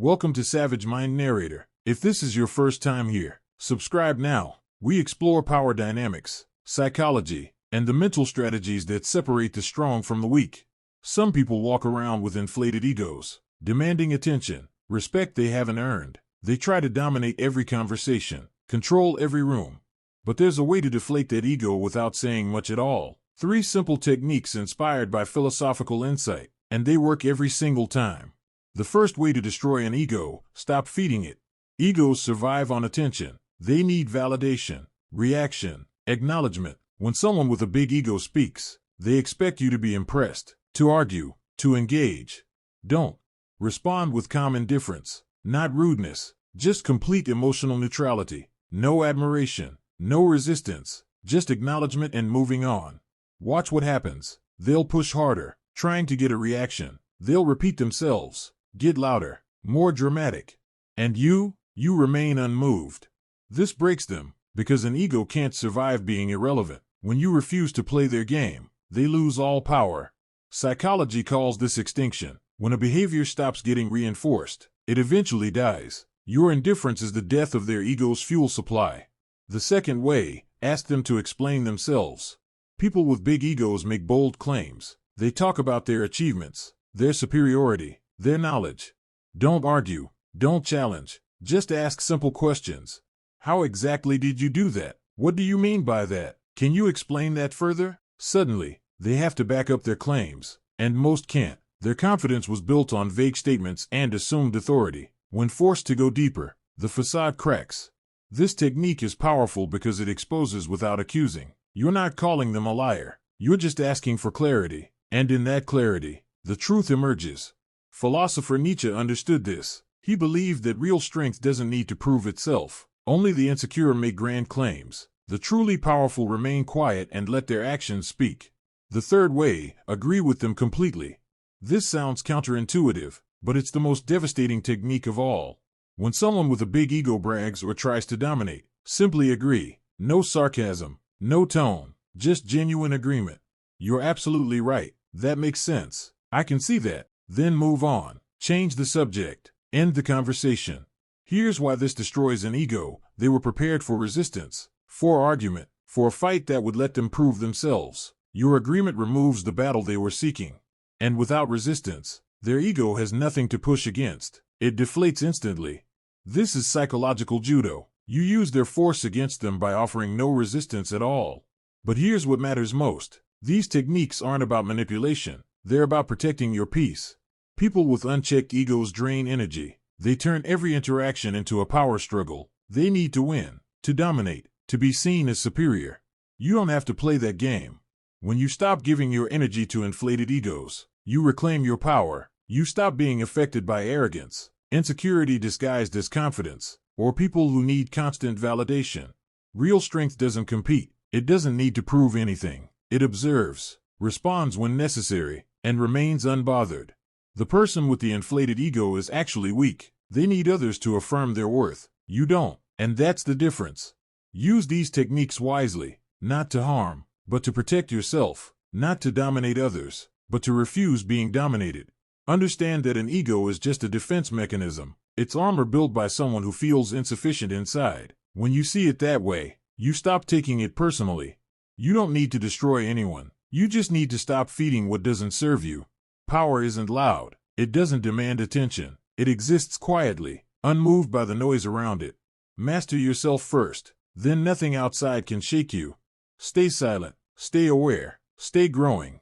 Welcome to Savage Mind Narrator. If this is your first time here, subscribe now. We explore power dynamics, psychology, and the mental strategies that separate the strong from the weak. Some people walk around with inflated egos, demanding attention, respect they haven't earned. They try to dominate every conversation, control every room. But there's a way to deflate that ego without saying much at all. 3 simple techniques inspired by philosophical insight, and they work every single time. The first way to destroy an ego: stop feeding it. Egos survive on attention. They need validation, reaction, acknowledgement. When someone with a big ego speaks, they expect you to be impressed, to argue, to engage. Don't. Respond with calm indifference, not rudeness, just complete emotional neutrality. No admiration, no resistance, just acknowledgement and moving on. Watch what happens. They'll push harder, trying to get a reaction. They'll repeat themselves, get louder, more dramatic. And you remain unmoved. This breaks them, because an ego can't survive being irrelevant. When you refuse to play their game, they lose all power. Psychology calls this extinction. When a behavior stops getting reinforced, it eventually dies. Your indifference is the death of their ego's fuel supply. The second way: ask them to explain themselves. People with big egos make bold claims. They talk about their achievements, their superiority, their knowledge. Don't argue, don't challenge, just ask simple questions. How exactly did you do that? What do you mean by that? Can you explain that further? Suddenly, they have to back up their claims, and most can't. Their confidence was built on vague statements and assumed authority. When forced to go deeper, the facade cracks. This technique is powerful because it exposes without accusing. You're not calling them a liar. You're just asking for clarity. And in that clarity, the truth emerges. Philosopher Nietzsche understood this. He believed that real strength doesn't need to prove itself. Only the insecure make grand claims. The truly powerful remain quiet and let their actions speak. The third way: agree with them completely. This sounds counterintuitive, but it's the most devastating technique of all. When someone with a big ego brags or tries to dominate, simply agree. No sarcasm, no tone, just genuine agreement. You're absolutely right. That makes sense. I can see that. Then move on. Change the subject. End the conversation. Here's why this destroys an ego. They were prepared for resistance, for argument, for a fight that would let them prove themselves. Your agreement removes the battle they were seeking. And without resistance, their ego has nothing to push against. It deflates instantly. This is psychological judo. You use their force against them by offering no resistance at all. But here's what matters most. These techniques aren't about manipulation. They're about protecting your peace. People with unchecked egos drain energy. They turn every interaction into a power struggle. They need to win, to dominate, to be seen as superior. You don't have to play that game. When you stop giving your energy to inflated egos, you reclaim your power. You stop being affected by arrogance, insecurity disguised as confidence, or people who need constant validation. Real strength doesn't compete. It doesn't need to prove anything. It observes, responds when necessary, and remains unbothered. The person with the inflated ego is actually weak. They need others to affirm their worth. You don't, and that's the difference. Use these techniques wisely, not to harm, but to protect yourself, not to dominate others, but to refuse being dominated. Understand that an ego is just a defense mechanism. It's armor built by someone who feels insufficient inside. When you see it that way, you stop taking it personally. You don't need to destroy anyone. You just need to stop feeding what doesn't serve you. Power isn't loud. It doesn't demand attention. It exists quietly, unmoved by the noise around it. Master yourself first. Then nothing outside can shake you. Stay silent. Stay aware. Stay growing.